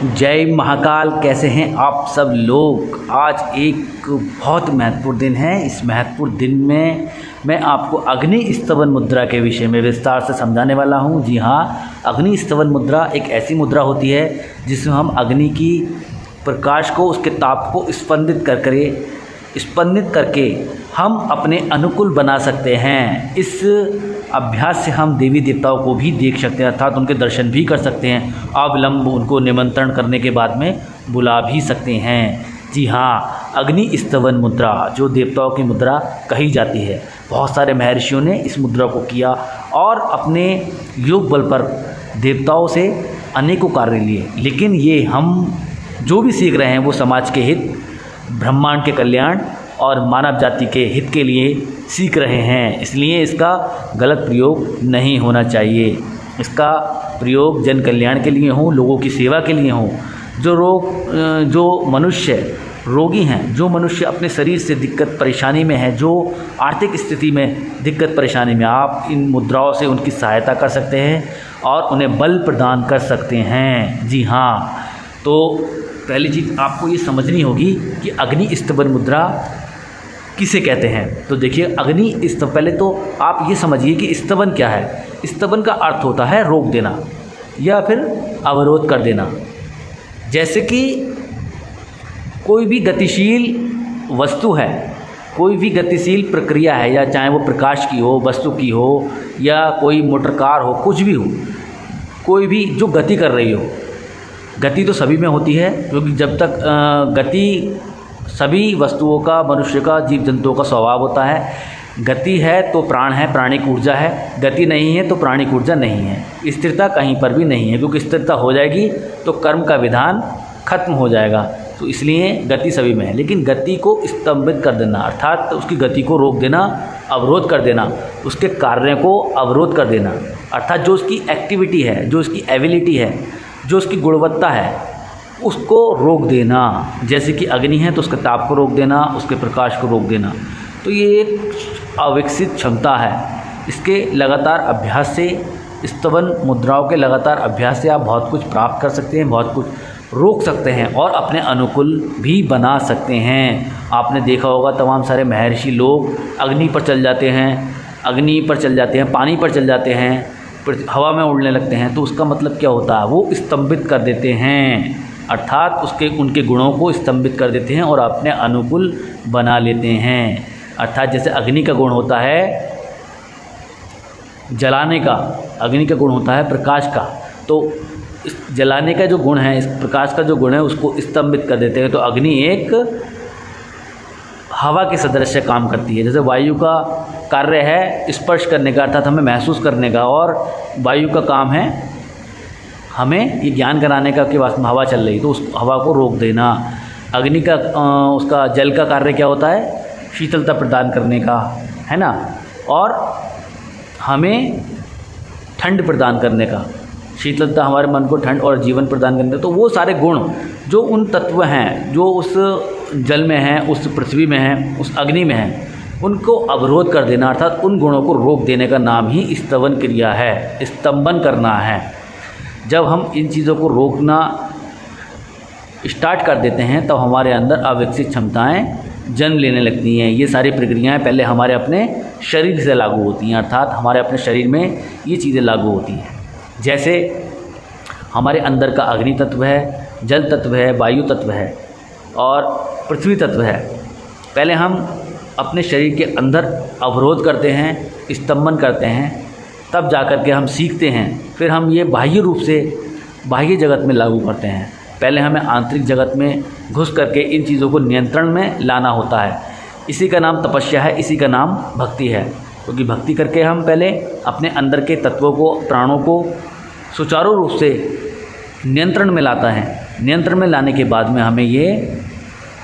जय महाकाल। कैसे हैं आप सब लोग। आज एक बहुत महत्वपूर्ण दिन है। इस महत्वपूर्ण दिन में मैं आपको अग्नि स्तवन मुद्रा के विषय में विस्तार से समझाने वाला हूं। जी हाँ, अग्नि स्तवन मुद्रा एक ऐसी मुद्रा होती है जिसमें हम अग्नि की प्रकाश को, उसके ताप को स्पंदित करके हम अपने अनुकूल बना सकते हैं। इस अभ्यास से हम देवी देवताओं को भी देख सकते हैं, अर्थात उनके दर्शन भी कर सकते हैं। अविलंब उनको निमंत्रण करने के बाद में बुला भी सकते हैं। जी हाँ, अग्नि स्तवन मुद्रा जो देवताओं की मुद्रा कही जाती है। बहुत सारे महर्षियों ने इस मुद्रा को किया और अपने योग बल पर देवताओं से अनेकों कार्य लिए। लेकिन ये हम जो भी सीख रहे हैं वो समाज के हित, ब्रह्मांड के कल्याण और मानव जाति के हित के लिए सीख रहे हैं। इसलिए इसका गलत प्रयोग नहीं होना चाहिए। इसका प्रयोग जन कल्याण के लिए हो, लोगों की सेवा के लिए हो। जो मनुष्य रोगी हैं, जो मनुष्य अपने शरीर से दिक्कत परेशानी में है, जो आर्थिक स्थिति में दिक्कत परेशानी में, आप इन मुद्राओं से उनकी सहायता कर सकते हैं और उन्हें बल प्रदान कर सकते हैं। जी हाँ, तो पहली चीज़ आपको ये समझनी होगी कि अग्नि स्तवन मुद्रा किसे कहते हैं। तो देखिए, अग्नि स्तवन, पहले तो आप ये समझिए कि स्तवन क्या है। स्तवन का अर्थ होता है रोक देना या फिर अवरोध कर देना। जैसे कि कोई भी गतिशील वस्तु है, कोई भी गतिशील प्रक्रिया है, या चाहे वो प्रकाश की हो, वस्तु की हो, या कोई मोटर कार हो, कुछ भी हो, कोई भी जो गति कर रही हो। गति तो सभी में होती है, क्योंकि जब तक गति सभी वस्तुओं का, मनुष्य का, जीव जंतुओं का स्वभाव होता है। गति है तो प्राण है, प्राणिक ऊर्जा है। गति नहीं है तो प्राणिक ऊर्जा नहीं है। स्थिरता कहीं पर भी नहीं है, क्योंकि स्थिरता हो जाएगी तो कर्म का विधान खत्म हो जाएगा। तो इसलिए गति सभी में है। लेकिन गति को स्तंभित कर देना, अर्थात उसकी गति को रोक देना, अवरोध कर देना, उसके कार्य को अवरोध कर देना, अर्थात जो उसकी एक्टिविटी है, जो उसकी एबिलिटी है, जो उसकी गुणवत्ता है, उसको रोक देना। जैसे कि अग्नि है तो उसके ताप को रोक देना, उसके प्रकाश को रोक देना। तो ये एक अविकसित क्षमता है। इसके लगातार अभ्यास से, स्तवन मुद्राओं के लगातार अभ्यास से आप बहुत कुछ प्राप्त कर सकते हैं, बहुत कुछ रोक सकते हैं और अपने अनुकूल भी बना सकते हैं। आपने देखा होगा तमाम सारे महर्षि लोग अग्नि पर चल जाते हैं, पानी पर चल जाते हैं, हवा में उड़ने लगते हैं। तो उसका मतलब क्या होता है? वो स्तंभित कर देते हैं, अर्थात उनके गुणों को स्तंभित कर देते हैं और अपने अनुकूल बना लेते हैं। अर्थात जैसे अग्नि का गुण होता है जलाने का, अग्नि का गुण होता है प्रकाश का। तो इस जलाने का जो गुण है, इस प्रकाश का जो गुण है, उसको स्तंभित कर देते हैं। तो अग्नि एक हवा के सदृश काम करती है। जैसे वायु का कार्य है स्पर्श करने का, अर्थात हमें महसूस करने का, और वायु का काम है हमें ये ज्ञान कराने का कि वास्तव में हवा चल रही, तो उस हवा को रोक देना। अग्नि का उसका जल का कार्य क्या होता है? शीतलता प्रदान करने का, है ना, और हमें ठंड प्रदान करने का। शीतलता हमारे मन को ठंड और जीवन प्रदान करने का। तो वो सारे गुण जो उन तत्व हैं, जो उस जल में हैं, उस पृथ्वी में हैं, उस अग्नि में हैं, उनको अवरोध कर देना, अर्थात उन गुणों को रोक देने का नाम ही स्तवन क्रिया है, स्तंभन करना है। जब हम इन चीज़ों को रोकना स्टार्ट कर देते हैं तब हमारे अंदर अविकसित क्षमताएं जन्म लेने लगती हैं। ये सारी प्रक्रियाएं पहले हमारे अपने शरीर से लागू होती हैं, अर्थात हमारे अपने शरीर में ये चीज़ें लागू होती हैं। जैसे हमारे अंदर का अग्नि तत्व है, जल तत्व है, वायु तत्व है और पृथ्वी तत्व है। पहले हम अपने शरीर के अंदर अवरोध करते हैं, स्तंभन करते हैं, तब जाकर के हम सीखते हैं। फिर हम ये बाह्य रूप से बाह्य जगत में लागू करते हैं। पहले हमें आंतरिक जगत में घुस करके इन चीज़ों को नियंत्रण में लाना होता है। इसी का नाम तपस्या है, इसी का नाम भक्ति है। क्योंकि भक्ति करके हम पहले अपने अंदर के तत्वों को, प्राणों को सुचारू रूप से नियंत्रण में लाता है। नियंत्रण में लाने के बाद में हमें ये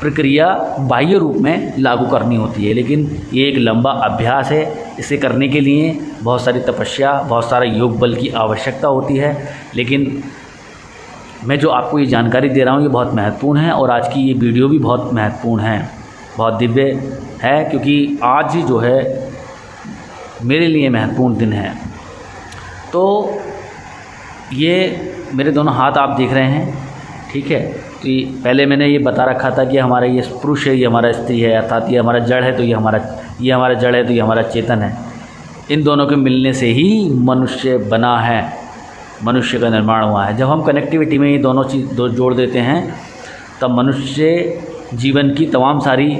प्रक्रिया बाह्य रूप में लागू करनी होती है। लेकिन ये एक लंबा अभ्यास है। इसे करने के लिए बहुत सारी तपस्या, बहुत सारा योग बल की आवश्यकता होती है। लेकिन मैं जो आपको ये जानकारी दे रहा हूँ ये बहुत महत्वपूर्ण है, और आज की ये वीडियो भी बहुत महत्वपूर्ण है, बहुत दिव्य है, क्योंकि आज ही जो है मेरे लिए महत्वपूर्ण दिन है। तो ये मेरे दोनों हाथ आप देख रहे हैं, ठीक है। तो ये पहले मैंने ये बता रखा था कि हमारा ये पुरुष है, ये हमारा स्त्री है, अर्थात ये हमारा जड़ है तो ये हमारा जड़ है तो ये हमारा चेतन है। इन दोनों के मिलने से ही मनुष्य बना है, मनुष्य का निर्माण हुआ है। जब हम कनेक्टिविटी में ये दोनों चीज़ जोड़ देते हैं तब मनुष्य जीवन की तमाम सारी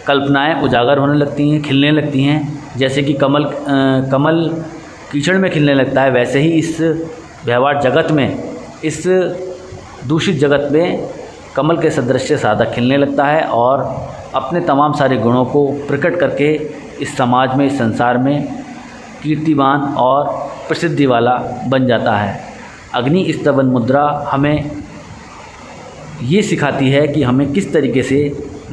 कल्पनाएं उजागर होने लगती हैं, खिलने लगती हैं। जैसे कि कमल कीचड़ में खिलने लगता है, वैसे ही इस व्यवहार जगत में, इस दूषित जगत में कमल के सदृश साधक खिलने लगता है और अपने तमाम सारे गुणों को प्रकट करके इस समाज में, इस संसार में कीर्तिवान और प्रसिद्धि वाला बन जाता है। अग्नि स्तवन मुद्रा हमें ये सिखाती है कि हमें किस तरीके से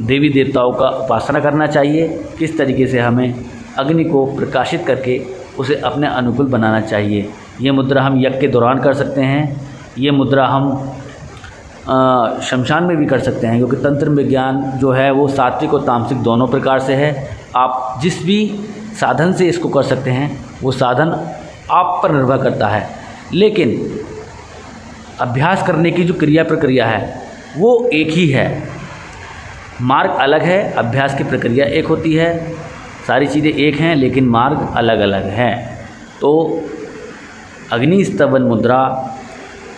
देवी देवताओं का उपासना करना चाहिए, किस तरीके से हमें अग्नि को प्रकाशित करके उसे अपने अनुकूल बनाना चाहिए। ये मुद्रा हम यज्ञ के दौरान कर सकते हैं, ये मुद्रा हम शमशान में भी कर सकते हैं, क्योंकि तंत्र विज्ञान जो है वो सात्विक और तामसिक दोनों प्रकार से है। आप जिस भी साधन से इसको कर सकते हैं वो साधन आप पर निर्भर करता है, लेकिन अभ्यास करने की जो क्रिया प्रक्रिया है वो एक ही है। मार्ग अलग है, अभ्यास की प्रक्रिया एक होती है, सारी चीज़ें एक हैं लेकिन मार्ग अलग अलग हैं। तो अग्नि स्तवन मुद्रा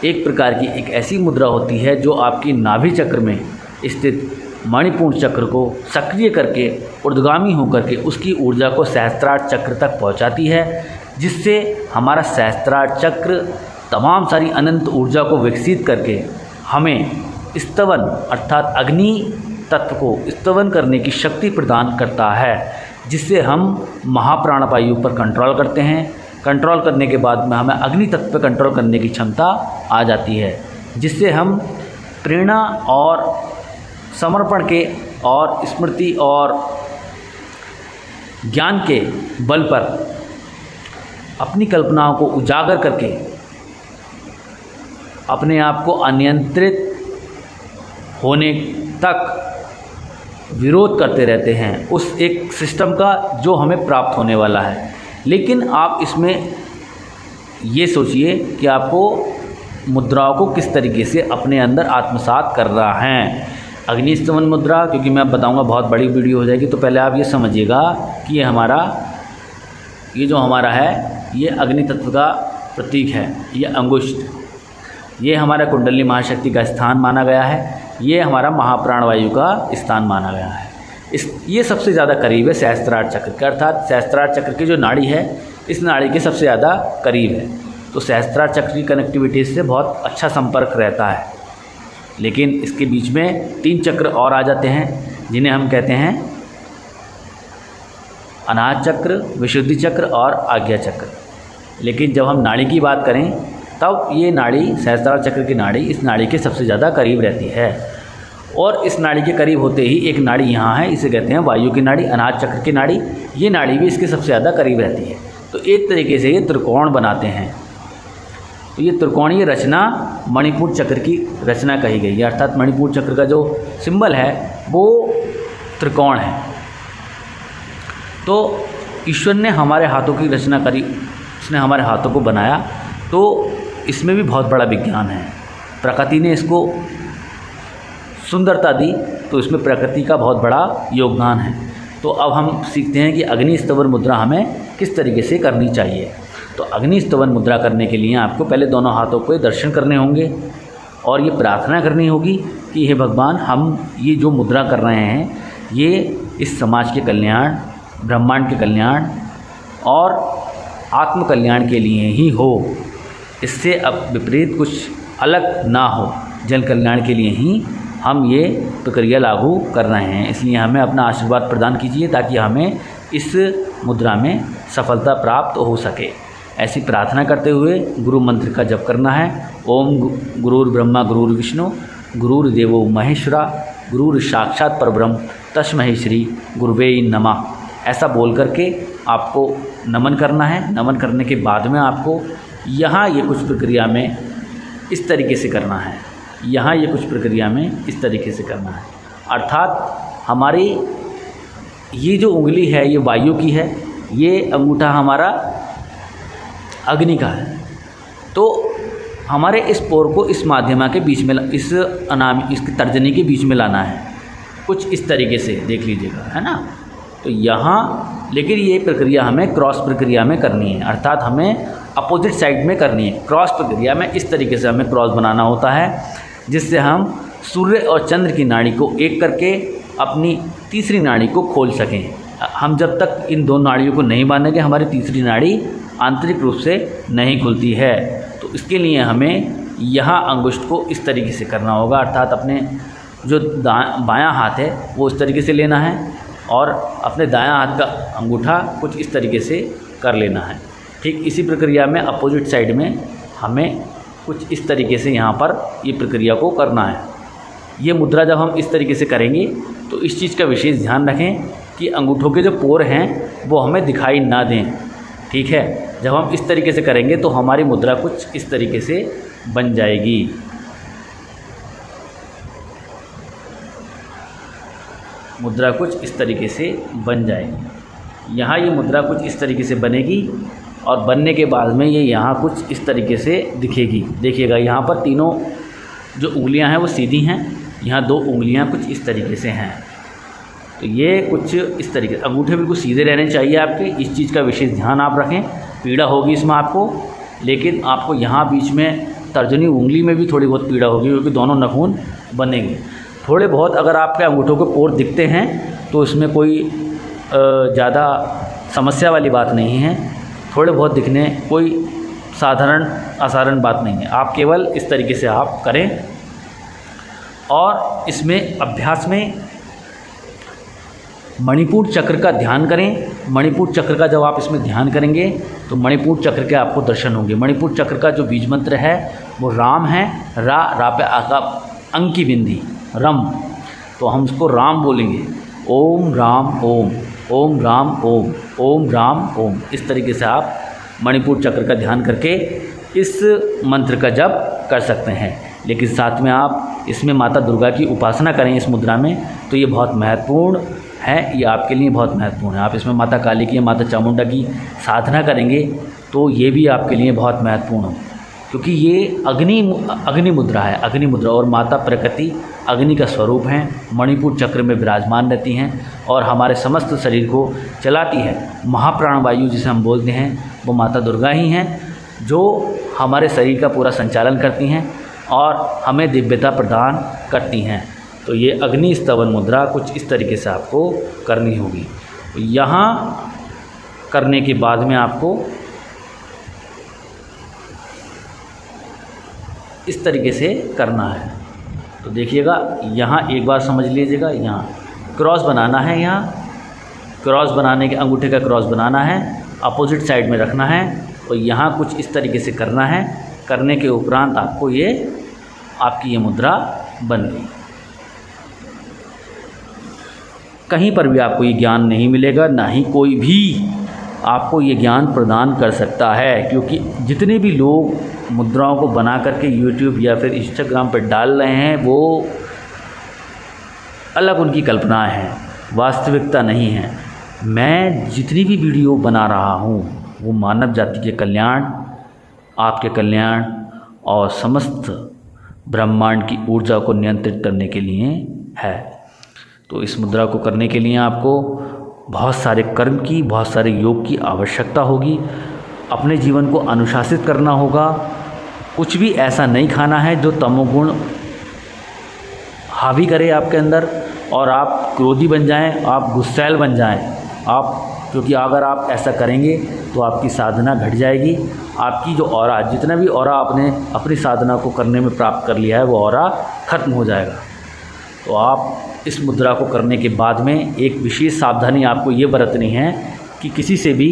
एक प्रकार की एक ऐसी मुद्रा होती है जो आपकी नाभि चक्र में स्थित मणिपुर चक्र को सक्रिय करके ऊर्ध्वगामी होकर के उसकी ऊर्जा को सहस्त्रार चक्र तक पहुंचाती है, जिससे हमारा सहस्त्रार चक्र तमाम सारी अनंत ऊर्जा को विकसित करके हमें स्तवन अर्थात अग्नि तत्व को स्तवन करने की शक्ति प्रदान करता है, जिससे हम महाप्राणवायु पर कंट्रोल करते हैं। कंट्रोल करने के बाद में हमें अग्नि तत्व पर कंट्रोल करने की क्षमता आ जाती है, जिससे हम प्रेरणा और समर्पण के और स्मृति और ज्ञान के बल पर अपनी कल्पनाओं को उजागर करके अपने आप को अनियंत्रित होने तक विरोध करते रहते हैं उस एक सिस्टम का जो हमें प्राप्त होने वाला है। लेकिन आप इसमें ये सोचिए कि आपको मुद्राओं को किस तरीके से अपने अंदर आत्मसात कर रहा है। अग्नि स्तवन मुद्रा, क्योंकि मैं बताऊंगा बहुत बड़ी वीडियो हो जाएगी, तो पहले आप ये समझिएगा कि ये जो हमारा है ये अग्नि तत्व का प्रतीक है। ये अंगुष्ठ, ये हमारा कुंडली महाशक्ति का स्थान माना गया है, ये हमारा महाप्राणवायु का स्थान माना गया है। ये सबसे ज़्यादा करीब है सहस्त्रार चक्र के, अर्थात सहस्त्रार चक्र की जो नाड़ी है इस नाड़ी के सबसे ज़्यादा करीब है। तो सहस्त्रार चक्र की कनेक्टिविटी से बहुत अच्छा संपर्क रहता है। लेकिन इसके बीच में 3 चक्र और आ जाते हैं जिन्हें हम कहते हैं अनाहत चक्र, विशुद्धि चक्र और आज्ञा चक्र। लेकिन जब हम नाड़ी की बात करें तब ये नाड़ी, सहस्त्रार चक्र की नाड़ी, इस नाड़ी के सबसे ज़्यादा करीब रहती है। और इस नाड़ी के करीब होते ही एक नाड़ी यहाँ है, इसे कहते हैं वायु की नाड़ी, अनाहत चक्र की नाड़ी। ये नाड़ी भी इसके सबसे ज़्यादा करीब रहती है। तो एक तरीके से ये त्रिकोण बनाते हैं। तो ये त्रिकोणीय रचना मणिपुर चक्र की रचना कही गई है, अर्थात मणिपुर चक्र का जो सिंबल है वो त्रिकोण है। तो ईश्वर ने हमारे हाथों की रचना करी, उसने हमारे हाथों को बनाया, तो इसमें भी बहुत बड़ा विज्ञान है। प्रकृति ने इसको सुंदरता दी, तो इसमें प्रकृति का बहुत बड़ा योगदान है। तो अब हम सीखते हैं कि अग्नि स्तवन मुद्रा हमें किस तरीके से करनी चाहिए। तो अग्नि स्तवन मुद्रा करने के लिए आपको पहले दोनों हाथों को दर्शन करने होंगे और ये प्रार्थना करनी होगी कि हे भगवान, हम ये जो मुद्रा कर रहे हैं ये इस समाज के कल्याण, ब्रह्मांड के कल्याण और आत्म कल्याण के लिए ही हो, इससे अब विपरीत कुछ अलग ना हो, जन कल्याण के लिए ही हम ये प्रक्रिया लागू कर रहे हैं। इसलिए हमें अपना आशीर्वाद प्रदान कीजिए ताकि हमें इस मुद्रा में सफलता प्राप्त हो सके। ऐसी प्रार्थना करते हुए गुरु मंत्र का जप करना है। ओम गुरुर् ब्रह्मा गुरुर् विष्णु गुरुर्देवो महेश्वरा गुरुर् साक्षात परब्रह्म तस्मै श्री गुरुवे नमः, ऐसा बोल करके आपको नमन करना है। नमन करने के बाद में आपको यहाँ ये कुछ प्रक्रिया में इस तरीके से करना है, यहाँ ये कुछ प्रक्रिया में इस तरीके से करना है। अर्थात हमारी ये जो उंगली है ये वायु की है, ये अंगूठा हमारा अग्नि का है। तो हमारे इस पोर को इस माध्यमा के बीच में, इस इसकी तर्जनी के बीच में लाना है, कुछ इस तरीके से देख लीजिएगा, है ना। तो यहाँ लेकिन ये प्रक्रिया हमें क्रॉस प्रक्रिया में करनी है, अर्थात हमें अपोजिट साइड में करनी है। क्रॉस प्रक्रिया में इस तरीके से हमें क्रॉस बनाना होता है, जिससे हम सूर्य और चंद्र की नाड़ी को एक करके अपनी तीसरी नाड़ी को खोल सकें। हम जब तक इन दो नाड़ियों को नहीं बांधेंगे, हमारी तीसरी नाड़ी आंतरिक रूप से नहीं खुलती है। तो इसके लिए हमें यहाँ अंगुष्ठ को इस तरीके से करना होगा, अर्थात अपने जो बायां हाथ है वो इस तरीके से लेना है और अपने दायां हाथ का अंगूठा कुछ इस तरीके से कर लेना है। ठीक इसी प्रक्रिया में अपोजिट साइड में हमें कुछ इस तरीके से यहाँ पर ये प्रक्रिया को करना है। ये मुद्रा जब हम इस तरीके से करेंगे तो इस चीज़ का विशेष ध्यान रखें कि अंगूठों के जो पोर हैं वो हमें दिखाई ना दें। ठीक है, जब हम इस तरीके से करेंगे तो हमारी मुद्रा कुछ इस तरीके से बन जाएगी। मुद्रा कुछ इस तरीके से बन जाएगी। यहाँ ये मुद्रा कुछ इस तरीके से बनेगी और बनने के बाद में ये यहाँ कुछ इस तरीके से दिखेगी। देखिएगा यहाँ पर तीनों जो उंगलियाँ हैं वो सीधी हैं, यहाँ दो उंगलियाँ कुछ इस तरीके से हैं। तो ये कुछ इस तरीके, अंगूठे बिल्कुल सीधे रहने चाहिए आपके, इस चीज़ का विशेष ध्यान आप रखें। पीड़ा होगी इसमें आपको, लेकिन आपको यहाँ बीच में तर्जनी उंगली में भी थोड़ी बहुत पीड़ा होगी, क्योंकि दोनों नाखून बनेंगे। थोड़े बहुत अगर आपके अंगूठों के पोर दिखते हैं तो इसमें कोई ज़्यादा समस्या वाली बात नहीं है। थोड़े बहुत दिखने कोई साधारण असाधारण बात नहीं है। आप केवल इस तरीके से आप करें और इसमें अभ्यास में मणिपुर चक्र का ध्यान करें। मणिपुर चक्र का जब आप इसमें ध्यान करेंगे तो मणिपुर चक्र के आपको दर्शन होंगे। मणिपुर चक्र का जो बीज मंत्र है वो राम है, रा पे आका अंग की बिंदी रम, तो हम उसको राम बोलेंगे। ओम राम ओम, ओम राम ओम, ओम राम ओम। इस तरीके से आप मणिपुर चक्र का ध्यान करके इस मंत्र का जप कर सकते हैं। लेकिन साथ में आप इसमें माता दुर्गा की उपासना करें इस मुद्रा में, तो ये बहुत महत्वपूर्ण है, ये आपके लिए बहुत महत्वपूर्ण है। आप इसमें माता काली की, माता चामुंडा की साधना करेंगे तो ये भी आपके लिए बहुत महत्वपूर्ण है, क्योंकि ये अग्नि मुद्रा है, अग्नि मुद्रा। और माता प्रकृति अग्नि का स्वरूप हैं, मणिपुर चक्र में विराजमान रहती हैं और हमारे समस्त शरीर को चलाती है। महाप्राण वायु जिसे हम बोलते हैं वो माता दुर्गा ही हैं, जो हमारे शरीर का पूरा संचालन करती हैं और हमें दिव्यता प्रदान करती हैं। तो ये अग्नि स्तवन मुद्रा कुछ इस तरीके से आपको करनी होगी। यहाँ करने के बाद में आपको इस तरीके से करना है। तो देखिएगा यहाँ एक बार समझ लीजिएगा, यहाँ क्रॉस बनाना है, यहाँ क्रॉस बनाने के अंगूठे का क्रॉस बनाना है, अपोजिट साइड में रखना है और यहाँ कुछ इस तरीके से करना है। करने के उपरांत आपको ये आपकी ये मुद्रा बन गई। कहीं पर भी आपको ये ज्ञान नहीं मिलेगा, ना ही कोई भी आपको ये ज्ञान प्रदान कर सकता है, क्योंकि जितने भी लोग मुद्राओं को बना करके यूट्यूब या फिर इंस्टाग्राम पर डाल रहे हैं वो अलग उनकी कल्पनाएं हैं, वास्तविकता नहीं है। मैं जितनी भी वीडियो बना रहा हूँ वो मानव जाति के कल्याण, आपके कल्याण और समस्त ब्रह्मांड की ऊर्जा को नियंत्रित करने के लिए है। तो इस मुद्रा को करने के लिए आपको बहुत सारे कर्म की, बहुत सारे योग की आवश्यकता होगी। अपने जीवन को अनुशासित करना होगा। कुछ भी ऐसा नहीं खाना है जो तमोगुण हावी करे आपके अंदर और आप क्रोधी बन जाएं, आप गुस्सैल बन जाएं। क्योंकि अगर आप ऐसा करेंगे तो आपकी साधना घट जाएगी। आपकी जो ऑरा, जितना भी ऑरा आपने अपनी साधना को करने में प्राप्त कर लिया है वो ऑरा खत्म हो जाएगा। तो आप इस मुद्रा को करने के बाद में एक विशेष सावधानी आपको ये बरतनी है कि किसी से भी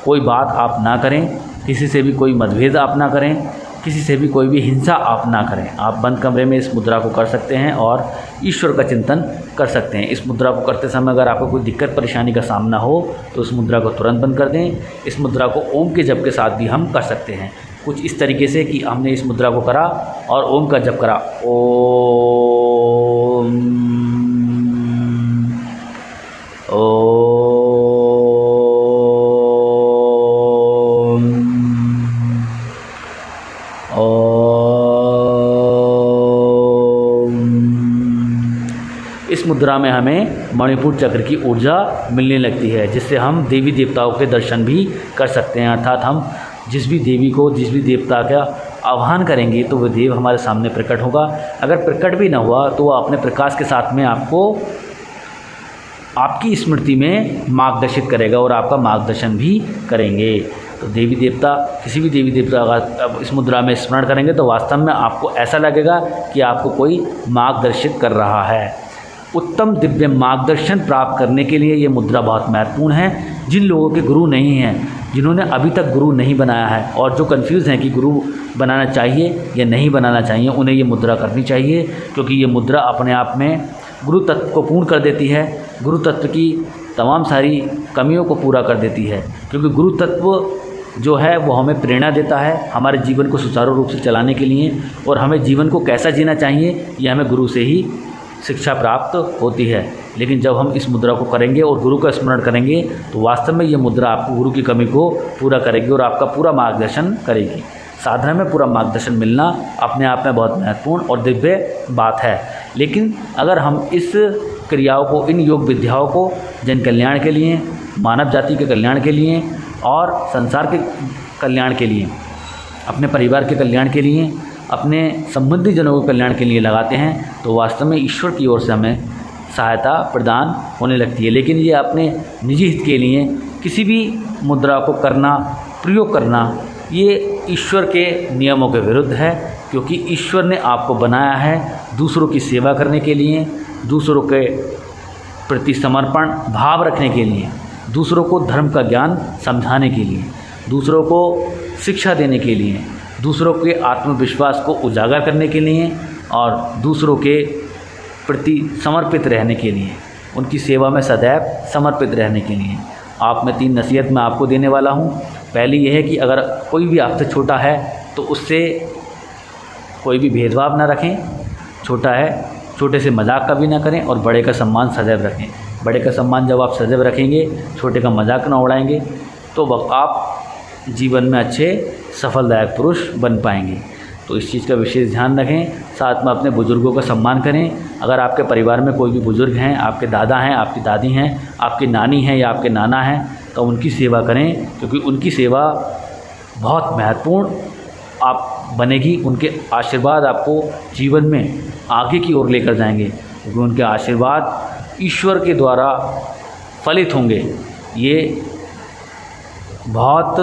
कोई बात आप ना करें, किसी से भी कोई मतभेद आप ना करें, किसी से भी कोई भी हिंसा आप ना करें। आप बंद कमरे में इस मुद्रा को कर सकते हैं और ईश्वर का चिंतन कर सकते हैं। इस मुद्रा को करते समय अगर आपको कोई दिक्कत परेशानी का सामना हो तो उस मुद्रा को तुरंत बंद कर दें। इस मुद्रा को ओम के जप के साथ भी हम कर सकते हैं, कुछ इस तरीके से कि हमने इस मुद्रा को करा और ओम का जप करा, ओम ओम। इस मुद्रा में हमें मणिपुर चक्र की ऊर्जा मिलने लगती है, जिससे हम देवी देवताओं के दर्शन भी कर सकते हैं। अर्थात हम जिस भी देवी को, जिस भी देवता का आह्वान करेंगे तो वह देव हमारे सामने प्रकट होगा। अगर प्रकट भी न हुआ तो वह अपने प्रकाश के साथ में आपको आपकी स्मृति में मार्गदर्शित करेगा और आपका मार्गदर्शन भी करेंगे। तो देवी देवता, किसी भी देवी देवता का इस मुद्रा में स्मरण करेंगे तो वास्तव में आपको ऐसा लगेगा कि आपको कोई मार्गदर्शित कर रहा है। उत्तम दिव्य मार्गदर्शन प्राप्त करने के लिए ये मुद्रा बहुत महत्वपूर्ण है। जिन लोगों के गुरु नहीं हैं, जिन्होंने अभी तक गुरु नहीं बनाया है और जो कंफ्यूज हैं कि गुरु बनाना चाहिए या नहीं बनाना चाहिए, उन्हें ये मुद्रा करनी चाहिए, क्योंकि ये मुद्रा अपने आप में गुरु तत्व को पूर्ण कर देती है। गुरु तत्व की तमाम सारी कमियों को पूरा कर देती है, क्योंकि गुरु तत्व जो है वो हमें प्रेरणा देता है हमारे जीवन को सुचारू रूप से चलाने के लिए, और हमें जीवन को कैसा जीना चाहिए ये हमें गुरु से ही शिक्षा प्राप्त होती है। लेकिन जब हम इस मुद्रा को करेंगे और गुरु का स्मरण करेंगे तो वास्तव में ये मुद्रा आपको गुरु की कमी को पूरा करेगी और आपका पूरा मार्गदर्शन करेगी। साधना में पूरा मार्गदर्शन मिलना अपने आप में बहुत महत्वपूर्ण और दिव्य बात है। लेकिन अगर हम इस क्रियाओं को, इन योग विद्याओं को जन कल्याण के लिए, मानव जाति के कल्याण के लिए और संसार के कल्याण के लिए, अपने परिवार के कल्याण के लिए, अपने संबंधी जनों के कल्याण के लिए लगाते हैं तो वास्तव में ईश्वर की ओर से हमें सहायता प्रदान होने लगती है। लेकिन ये अपने निजी हित के लिए किसी भी मुद्रा को करना, प्रयोग करना, ये ईश्वर के नियमों के विरुद्ध है, क्योंकि ईश्वर ने आपको बनाया है दूसरों की सेवा करने के लिए, दूसरों के प्रति समर्पण भाव रखने के लिए, दूसरों को धर्म का ज्ञान समझाने के लिए, दूसरों को शिक्षा देने के लिए, दूसरों के आत्मविश्वास को उजागर करने के लिए और दूसरों के प्रति समर्पित रहने के लिए, उनकी सेवा में सदैव समर्पित रहने के लिए। आप में 3 नसीहत मैं आपको देने वाला हूँ। पहली यह है कि अगर कोई भी आपसे छोटा है तो उससे कोई भी भेदभाव ना रखें। छोटा है, छोटे से मजाक कभी ना करें और बड़े का सम्मान सदैव रखें। बड़े का सम्मान जब आप सदैव रखेंगे, छोटे का मजाक ना उड़ाएंगे, तो आप जीवन में अच्छे सफलदायक पुरुष बन पाएंगे। तो इस चीज़ का विशेष ध्यान रखें। साथ में अपने बुज़ुर्गों का सम्मान करें। अगर आपके परिवार में कोई भी बुज़ुर्ग हैं, आपके दादा हैं, आपकी दादी हैं, आपकी नानी हैं या आपके नाना हैं, तो उनकी सेवा करें, क्योंकि उनकी सेवा बहुत महत्वपूर्ण आप बनेगी। उनके आशीर्वाद आपको जीवन में आगे की ओर लेकर जाएंगे, क्योंकि उनके आशीर्वाद ईश्वर के द्वारा फलित होंगे। ये बहुत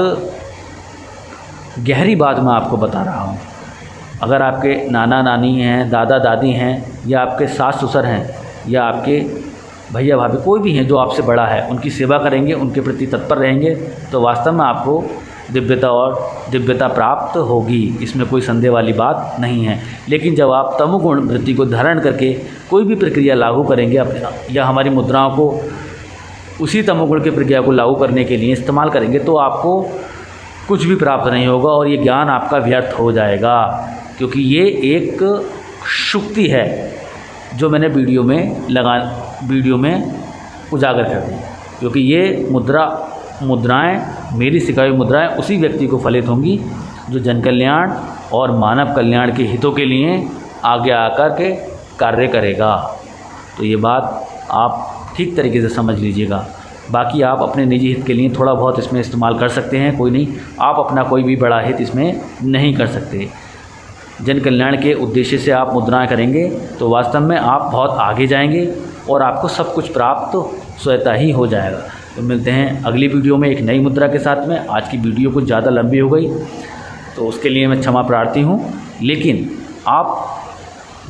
गहरी बात मैं आपको बता रहा हूँ। अगर आपके नाना नानी हैं, दादा दादी हैं, या आपके सास ससुर हैं, या आपके भैया भाभी कोई भी हैं जो आपसे बड़ा है, उनकी सेवा करेंगे, उनके प्रति तत्पर रहेंगे, तो वास्तव में आपको दिव्यता प्राप्त होगी। इसमें कोई संदेह वाली बात नहीं है। लेकिन जब आप तमोगुण वृत्ति को धारण करके कोई भी प्रक्रिया लागू करेंगे अपने, या हमारी मुद्राओं को उसी तमोगुण की प्रक्रिया को लागू करने के लिए इस्तेमाल करेंगे, तो आपको कुछ भी प्राप्त नहीं होगा और ये ज्ञान आपका व्यर्थ हो जाएगा। क्योंकि ये एक शुक्ति है जो मैंने वीडियो में उजागर कर दी। क्योंकि ये मुद्राएं, मेरी सिखाई हुई मुद्राएं उसी व्यक्ति को फलित होंगी जो जन कल्याण और मानव कल्याण के हितों के लिए आगे आकर के कार्य करेगा। तो ये बात आप ठीक तरीके से समझ लीजिएगा। बाकी आप अपने निजी हित के लिए थोड़ा बहुत इसमें इस्तेमाल कर सकते हैं, कोई नहीं। आप अपना कोई भी बड़ा हित इसमें नहीं कर सकते। जन कल्याण के उद्देश्य से आप मुद्राएं करेंगे तो वास्तव में आप बहुत आगे जाएंगे और आपको सब कुछ प्राप्त स्वतः ही हो जाएगा। तो मिलते हैं अगली वीडियो में एक नई मुद्रा के साथ में। आज की वीडियो कुछ ज़्यादा लंबी हो गई तो उसके लिए मैं क्षमा प्रार्थी हूँ। लेकिन आप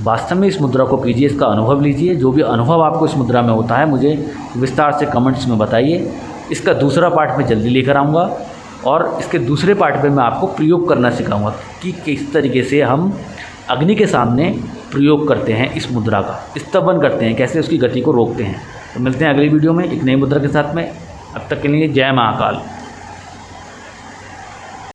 वास्तव में इस मुद्रा को कीजिए, इसका अनुभव लीजिए। जो भी अनुभव आपको इस मुद्रा में होता है मुझे विस्तार से कमेंट्स में बताइए। इसका दूसरा पार्ट मैं जल्दी लेकर आऊँगा और इसके दूसरे पार्ट में मैं आपको प्रयोग करना सिखाऊंगा कि किस तरीके से हम अग्नि के सामने प्रयोग करते हैं इस मुद्रा का, स्तवन करते हैं, कैसे उसकी गति को रोकते हैं। तो मिलते हैं अगली वीडियो में एक नई मुद्रा के साथ में। अब तक के लिए जय महाकाल।